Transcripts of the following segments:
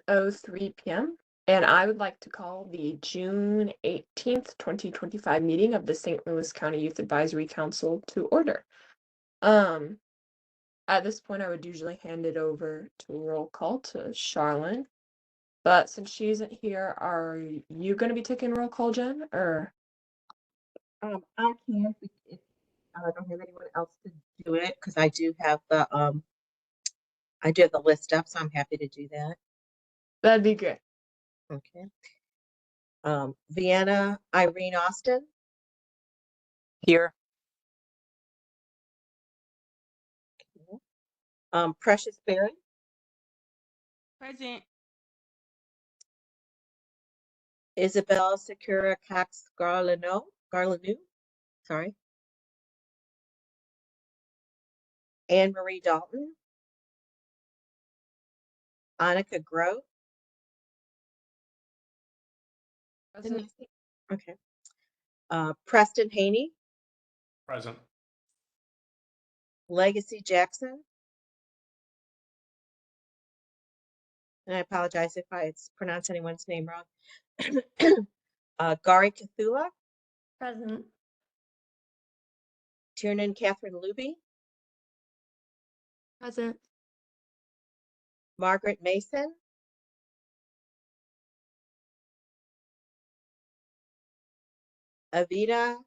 6:03 p.m. and I would like to call the June 18th, 2025 meeting of the St. Louis County Youth Advisory Council to order. At this point, I would usually hand it over to roll call to Charlene, but since she isn't here, are you going to be taking roll call, Jen, or? I can if I don't have anyone else to do it because I do have the list up, so I'm happy to do that. That'd be good. Okay. Vienna Irene Austin. Here. Okay. Precious Berry. Present. Isabel Secura Cox Garlanu. Sorry. Anne Marie Dalton. Annika Grove. Present. Okay. Preston Haney. Present. Legacy Jackson. And I apologize if I pronounce anyone's name wrong. Gari Cthulhu. Present. Tiernan Catherine Luby. Present. Margaret Mason. Avita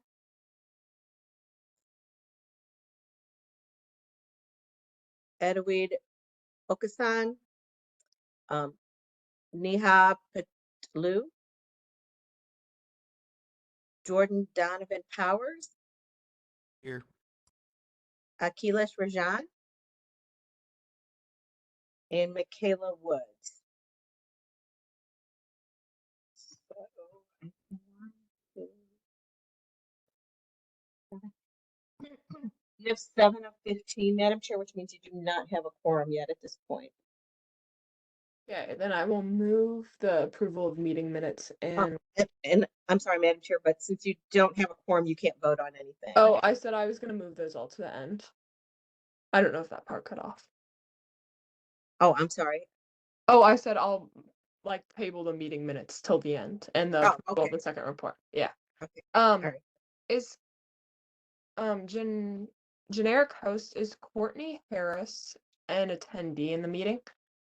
Edwid Okasan. Neha Patlu. Jordan Donovan Powers. Here. Akilesh Rajan. And Michaela Woods. You have 7 of 15, Madam Chair, which means you do not have a quorum yet at this point. Okay, then I will move the approval of meeting minutes and. And I'm sorry, Madam Chair, but since you don't have a quorum, you can't vote on anything. Oh, I said I was going to move those all to the end. I don't know if that part cut off. Oh, I'm sorry. Oh, I said I'll table the meeting minutes till the end and the approval of okay. the second report. Yeah. Okay. All right. Is generic host, is Courtney Harris an attendee in the meeting?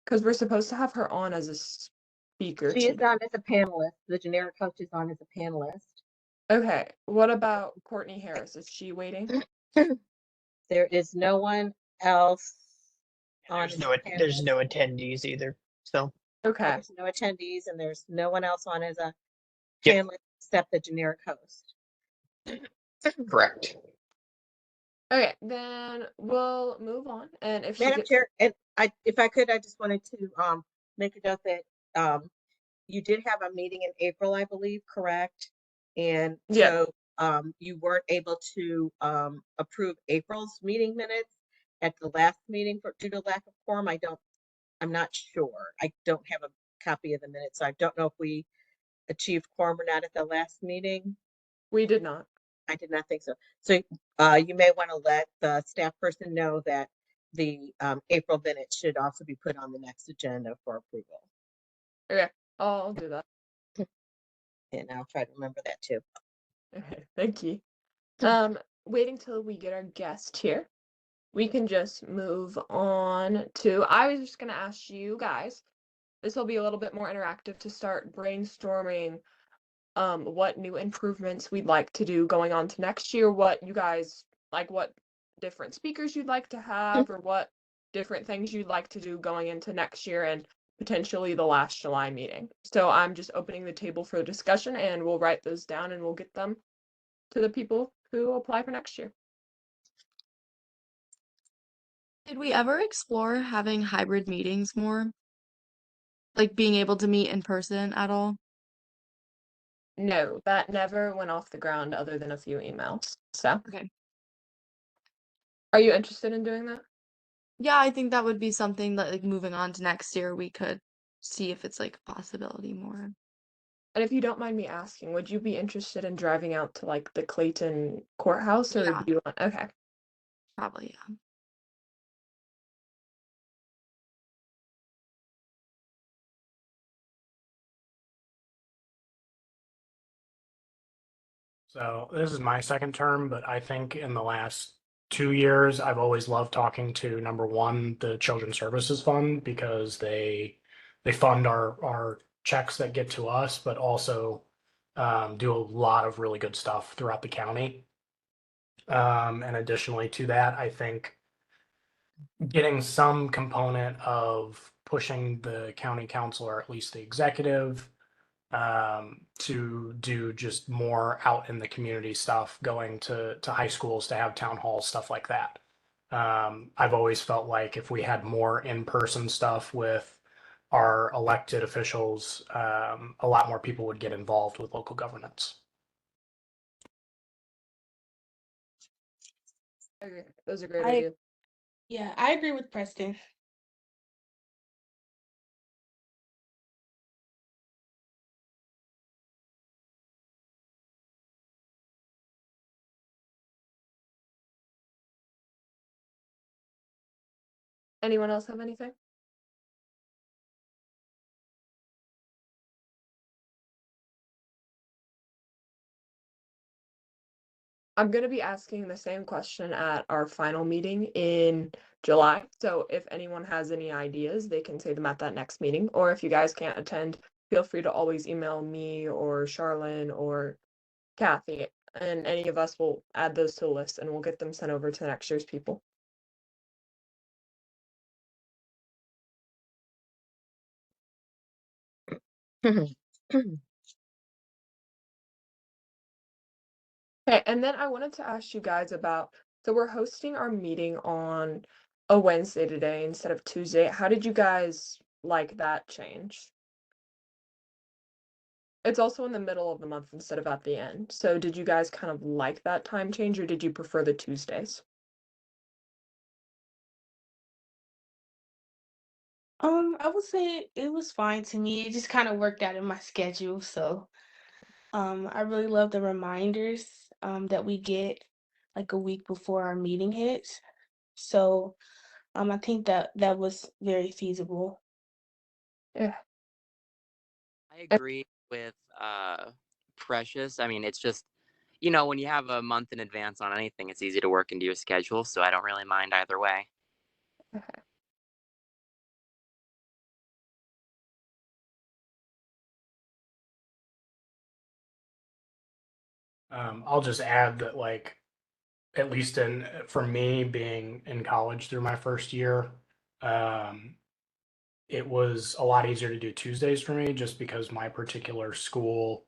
Because we're supposed to have her on as a speaker. She is on as a panelist. The generic host is on as a panelist. Okay. What about Courtney Harris? Is she waiting? There is no one else. There's no attendees either. So Okay. There's no attendees and there's no one else on as a panelist except the generic host. correct. Okay, then we'll move on. And if Madam Chair, and if I could, I just wanted to make a note that you did have a meeting in April, I believe, correct? And so you weren't able to approve April's meeting minutes at the last meeting due to lack of quorum. I'm not sure. I don't have a copy of the minutes. So I don't know if we achieved quorum or not at the last meeting. We did not. I did not think so. So you may want to let the staff person know that the April minutes should also be put on the next agenda for approval. Okay, I'll do that. And I'll try to remember that too. Okay, thank you. Waiting till we get our guest here. We can just move on to, I was just going to ask you guys, this will be a little bit more interactive to start brainstorming what new improvements we'd like to do going on to next year, what you guys like, what different speakers you'd like to have, or what different things you'd like to do going into next year and potentially the last July meeting. So I'm just opening the table for discussion and we'll write those down and we'll get them to the people who apply for next year. Did we ever explore having hybrid meetings more? Like being able to meet in person at all? No, that never went off the ground other than a few emails. So, Okay. Are you interested in doing that? Yeah, I think that would be something that, like, moving on to next year, we could see if it's like a possibility more. And if you don't mind me asking, would you be interested in driving out to the Clayton courthouse, or Yeah. do you want? Okay. Probably, yeah. So this is my second term, but I think in the last 2 years, I've always loved talking to number one, the Children's Services Fund, because they fund our checks that get to us, but also do a lot of really good stuff throughout the county. And additionally to that, I think getting some component of pushing the county council, or at least the executive, to do just more out in the community stuff, going to high schools to have town halls, stuff like that. I've always felt like if we had more in-person stuff with our elected officials, a lot more people would get involved with local governance. I agree. Those are great I- ideas. Yeah, I agree with Preston. Anyone else have anything? I'm going to be asking the same question at our final meeting in July. So if anyone has any ideas, they can say them at that next meeting. Or if you guys can't attend, feel free to always email me or Charlene or Kathy, and any of us will add those to the list and we'll get them sent over to next year's people. Okay, and then I wanted to ask you guys about, so we're hosting our meeting on a Wednesday today instead of Tuesday. How did you guys like that change? It's also in the middle of the month instead of at the end. So did you guys kind of like that time change, or did you prefer the Tuesdays? I would say it was fine to me. It just kind of worked out in my schedule. So, I really love the reminders that we get like a week before our meeting hits. So, I think that was very feasible. Yeah. I agree with Precious. I mean, it's just, you know, when you have a month in advance on anything, it's easy to work into your schedule. So I don't really mind either way. Okay. I'll just add that, like, at least for me being in college through my first year, it was a lot easier to do Tuesdays for me just because my particular school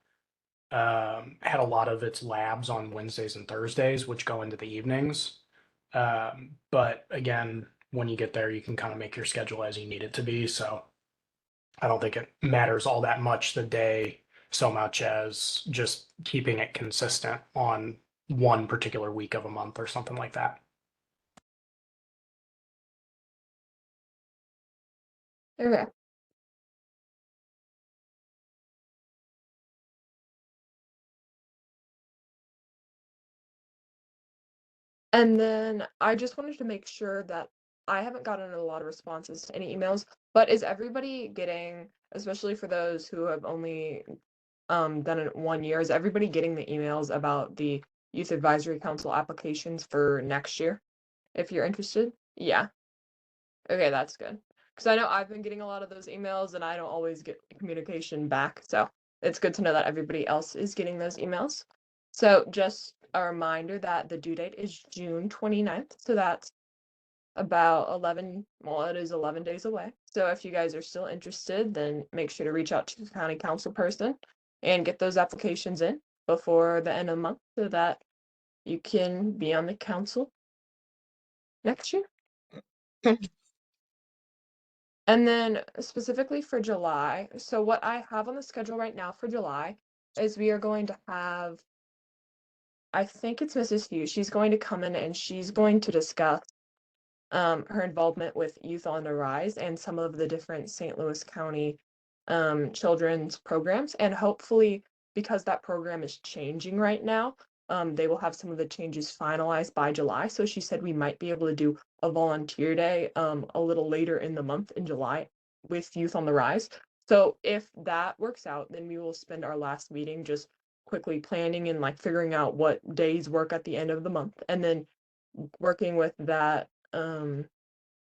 had a lot of its labs on Wednesdays and Thursdays, which go into the evenings. But again, when you get there, you can kind of make your schedule as you need it to be. So I don't think it matters all that much the day, so much as just keeping it consistent on one particular week of a month or something like that. Okay. And then I just wanted to make sure that I haven't gotten a lot of responses to any emails, but is everybody getting, especially for those who have only done it 1 year, is everybody getting the emails about the Youth Advisory Council applications for next year? If you're interested? Yeah. Okay, that's good. Because I know I've been getting a lot of those emails and I don't always get communication back. So it's good to know that everybody else is getting those emails. So just a reminder that the due date is June 29th. So that's about 11, well, it is 11 days away. So if you guys are still interested, then make sure to reach out to the county council person and get those applications in before the end of the month so that you can be on the council next year. And then specifically for July, so what I have on the schedule right now for July is we are going to have, I think it's Mrs. Hughes. She's going to come in and she's going to discuss her involvement with Youth on the Rise and some of the different St. Louis County children's programs. And hopefully, because that program is changing right now, they will have some of the changes finalized by July. So she said we might be able to do a volunteer day a little later in the month in July with Youth on the Rise. So if that works out, then we will spend our last meeting just quickly planning and like figuring out what days work at the end of the month, and then working with that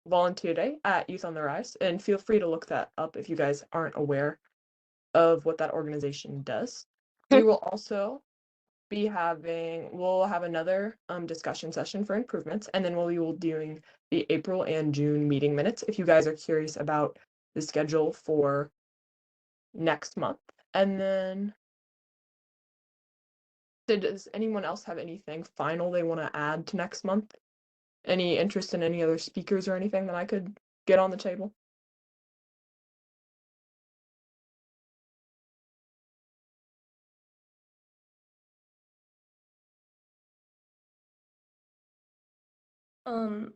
volunteer day at Youth on the Rise. And feel free to look that up if you guys aren't aware of what that organization does. We will also we'll have another discussion session for improvements, and then we will doing the April and June meeting minutes if you guys are curious about the schedule for next month. And then does anyone else have anything final they want to add to next month? Any interest in any other speakers or anything that I could get on the table?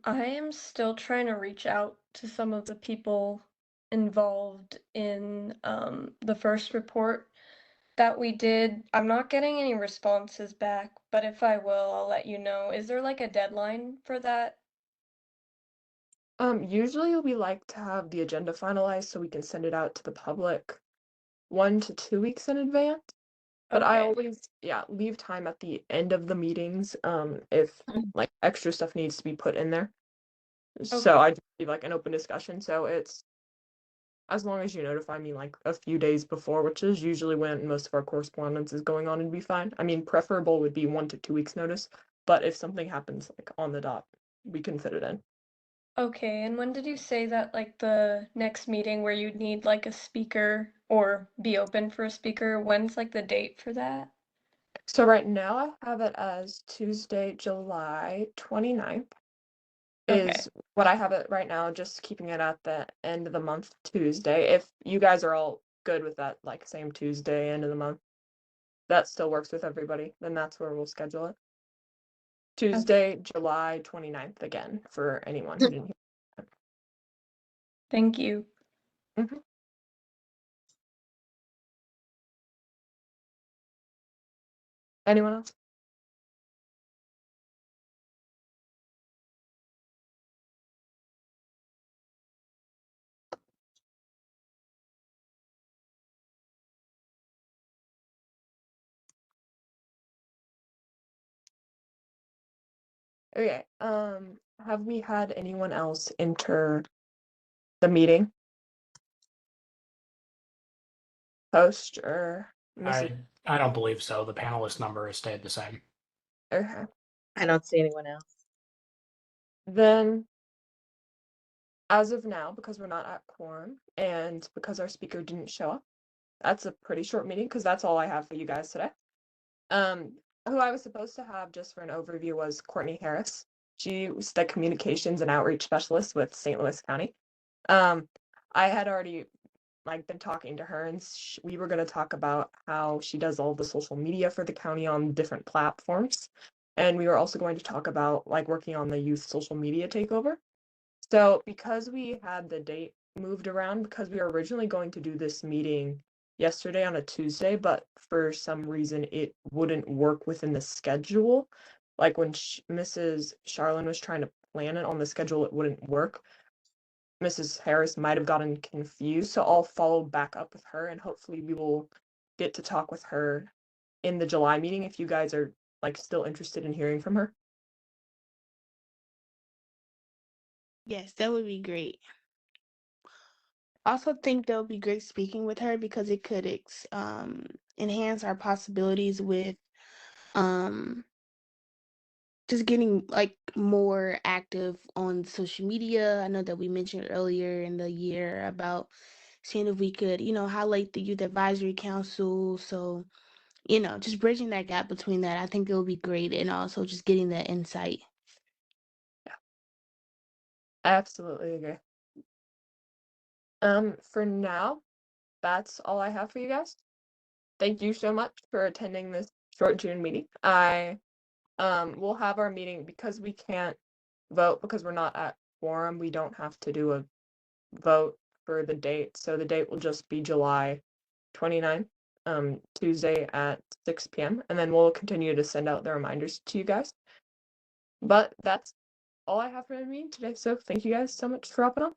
I am still trying to reach out to some of the people involved in the first report that we did. I'm not getting any responses back, but if I will, I'll let you know. Is there like a deadline for that? Usually we like to have the agenda finalized so we can send it out to the public 1 to 2 weeks in advance. But I Okay. always, leave time at the end of the meetings, if like extra stuff needs to be put in there. So Okay. I just leave like an open discussion. So it's as long as you notify me like a few days before, which is usually when most of our correspondence is going on, and be fine. I mean, preferable would be 1 to 2 weeks notice, but if something happens like on the dot, we can fit it in. Okay, and when did you say that like the next meeting where you'd need like a speaker or be open for a speaker, when's like the date for that? So right now I have it as Tuesday, July 29th Okay. is what I have it right now, just keeping it at the end of the month, Tuesday. If you guys are all good with that, like same Tuesday, end of the month, that still works with everybody, then that's where we'll schedule it. Tuesday, July 29th again, for anyone who didn't hear. Thank you. Mhm. Anyone else? Okay, have we had anyone else enter the meeting? Host or Mrs. I don't believe so. The panelist number has stayed the same. Okay. I don't see anyone else. Then, as of now, because we're not at quorum and because our speaker didn't show up, that's a pretty short meeting because that's all I have for you guys today. Who I was supposed to have just for an overview was Courtney Harris. She was the communications and outreach specialist with St. Louis County. I had already like been talking to her, and we were going to talk about how she does all the social media for the county on different platforms, and we were also going to talk about like working on the youth social media takeover. So because we had the date moved around, because we were originally going to do this meeting yesterday on a Tuesday, but for some reason it wouldn't work within the schedule. Like when Mrs. Charlin was trying to plan it on the schedule, it wouldn't work. Mrs. Harris might have gotten confused, so I'll follow back up with her, and hopefully we will get to talk with her in the July meeting if you guys are like still interested in hearing from her. Yes, that would be great. I also think that would be great speaking with her because it could enhance our possibilities with um just getting like more active on social media. I know that we mentioned earlier in the year about seeing if we could, highlight the Youth Advisory Council. So, just bridging that gap between that, I think it would be great. And also just getting that insight. I absolutely agree. For now, that's all I have for you guys. Thank you so much for attending this short June meeting. I will have our meeting because we can't vote because we're not at quorum. We don't have to do a vote for the date. So the date will just be July 29th, Tuesday at 6 p.m. And then we'll continue to send out the reminders to you guys. But that's all I have for the meeting today. So thank you guys so much for hopping on.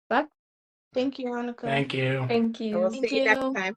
Bye. Thank you, Monica. Thank you. Thank And we'll you. Thank see you next you. time.